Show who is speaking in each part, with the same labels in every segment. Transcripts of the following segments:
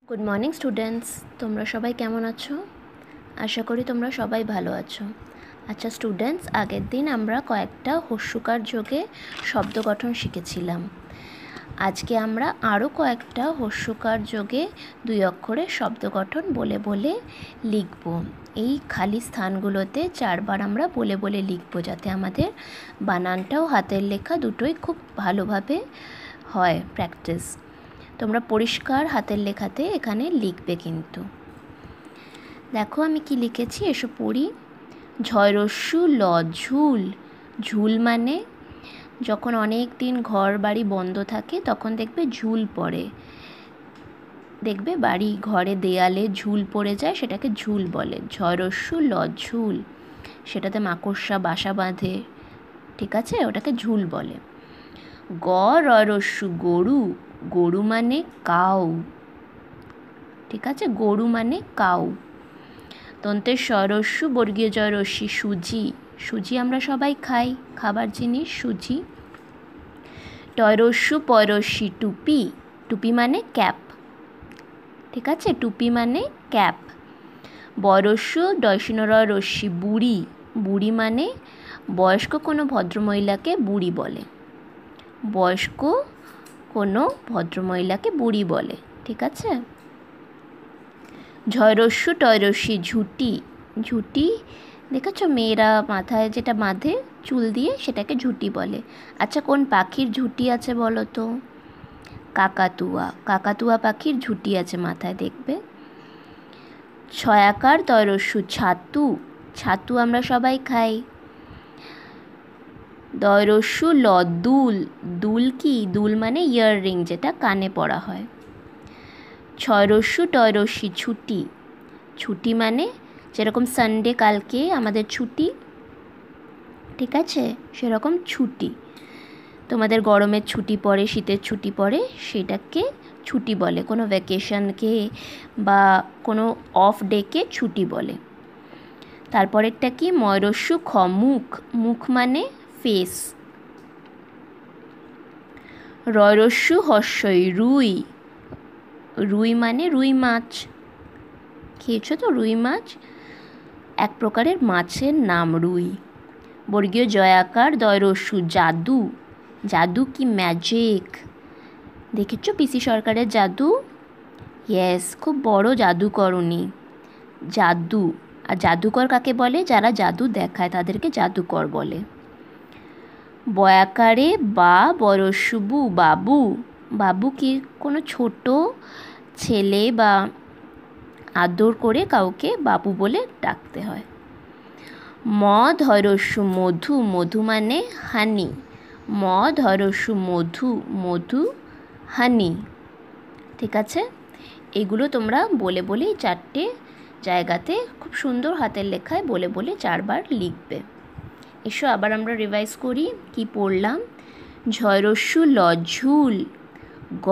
Speaker 1: Good morning students, তোমরা সবাই কেমন আছো? আশা করি তোমরা সবাই ভালো আছো। আচ্ছা স্টুডেন্টস, আগের দিন আমরা কয়েকটা হস্যকার যোগে শব্দ গঠন শিখেছিলাম। আজকে আমরা আরও কয়েকটা হস্যকার যোগে 2 অক্ষরের শব্দ গঠন বলে বলে লিখব। এই খালি স্থানগুলোতে 4 বার আমরা বলে বলে লিখব, যাতে আমাদের বানানটাও হাতের লেখা দুটোই খুব ভালোভাবে হয় প্র্যাকটিস। তোমরা পরিষ্কার হাতের লেখাতে এখানে লিখবে কিন্তু। দেখো আমি কি লিখেছি, এসো পড়ি। ঝয়রস্যু ল ঝুল। ঝুল মানে যখন অনেক দিন ঘর বাড়ি বন্ধ থাকে তখন দেখবে ঝুল পড়ে, দেখবে বাড়ি ঘরে দেয়ালে ঝুল পড়ে যায়, সেটাকে ঝুল বলে। ঝয়রস্যু ল ঝুল, সেটাতে মাকড়সা বাসা বাঁধে, ঠিক আছে, ওটাকে ঝুল বলে। গ রস্যু গরু। গরু মানে কাউ, ঠিক আছে, গরু মানে কাউ। দন্তের স্বরস্যু বর্গীয় জয় রস্যি সুজি। সুজি আমরা সবাই খাই, খাবার জিনিস সুজি। টয়রস্যু পয়রস্যি টুপি। টুপি মানে ক্যাপ, ঠিক আছে, টুপি মানে ক্যাপ। বয়রস্যু ডয়সিনরয় রস্যি বুড়ি। বুড়ি মানে বয়স্ক কোনো ভদ্রমহিলাকে বুড়ি বলে, বয়স্ক কোনো ভদ্রমহিলাকে বুড়ি বলে, ঠিক আছে। ঝয়রস্যু টয়রস্যি ঝুঁটি। ঝুঁটি দেখেছো, মেয়েরা মাথায় যেটা বাঁধে চুল দিয়ে, সেটাকে ঝুঁটি বলে। আচ্ছা কোন পাখির ঝুঁটি আছে বলো তো? কাকাতুয়া। কাকাতুয়া পাখির ঝুঁটি আছে মাথায়, দেখবে। ছয়াকার তয়রস্যু ছাতু। ছাতু আমরা সবাই খাই। দয়রস্যু ল দুল। দুল কি? দুল মানে ইয়াররিং, যেটা কানে পরা হয়। ছয়রস্যু টয়রস্যি ছুটি। ছুটি মানে যেরকম সানডে কালকে আমাদের ছুটি, ঠিক আছে, সেরকম ছুটি। তোমাদের গরমের ছুটি পড়ে, শীতের ছুটি পড়ে, সেটাকে ছুটি বলে। কোনো ভ্যাকেশনকে বা কোনো অফ ডেকে ছুটি বলে। তারপরেরটা কি? ময়রস্যু খ মুখ। মুখ মানে ফেস। রয়রস্যু হর্ষই রুই। রুই মানে রুই মাছ, খেয়েছো তো রুই মাছ? এক প্রকারের মাছের নাম রুই। বর্গীয় জয়াকার দয়রস্যু জাদু। জাদু কি? ম্যাজিক। দেখেছো পিসি সরকারের জাদু? ইয়েস, খুব বড় জাদুকর উনি। জাদু। আর জাদুকর কাকে বলে? যারা জাদু দেখায় তাদেরকে জাদুকর বলে। বয়াকারে বা বয়রস্যু বাবু। বাবু কি? কোনো ছোট ছেলে বা আদর করে কাউকে বাবু বলে ডাকতে হয়। ম ধৈরস্যু মধু। মধু মানে হানি। ম ধৈরস্যু মধু। মধু হানি, ঠিক আছে। এগুলো তোমরা বলে বলেই 4টে জায়গাতে খুব সুন্দর হাতের লেখায় বলে বলে 4 বার লিখবে। এসো আবার আমরা রিভাইজ করি কি পড়লাম। ঝয়রস্যু ল ঝুল। গ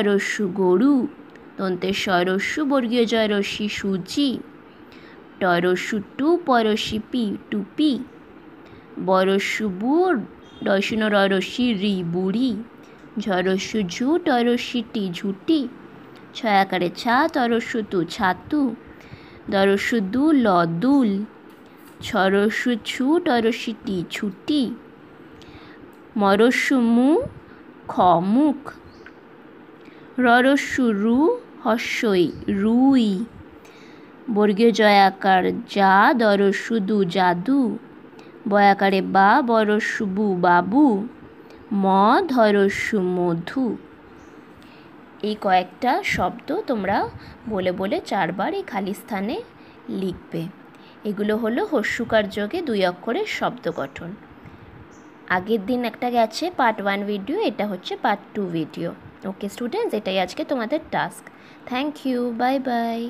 Speaker 1: রস্যু গরু। দন্তের স্বরস্যু বর্গীয় জয় রস্যি সুজি। টয়রস্যু টু পয়রস্যি পি টুপি। বয়রস্যু বু ডয়সিন রস্যি রি বুড়ি। ঝয়রস্যু ঝু টয়রস্যি টি ঝুটি। ছয়াকারে ছা তয়রস্যু তু ছাতু। দয়রস্যু দু ল দুল। ছরস্যু ছু টয়রস্যি টি ছুটি। ময়রস্যু মু খ মুখ। রস্যু রু হর্ষই রুই। বর্গীয় জয়াকার যা দয়রস্যু দু জাদু। বয়াকারে বা বয়রস্যু বু বাবু। ম ধৈরস্যু মধু। এই কয়েকটা শব্দ তোমরা বলে বলে 4 বার এই খালি স্থানে লিখবে। এগুলো হলো হস্যকার যোগে 2 অক্ষরের শব্দ গঠন। আগের দিন একটা গেছে পার্ট 1 ভিডিও, এটা হচ্ছে পার্ট 2 ভিডিও। ওকে স্টুডেন্টস, এটাই আজকে তোমাদের task. Thank you, bye by.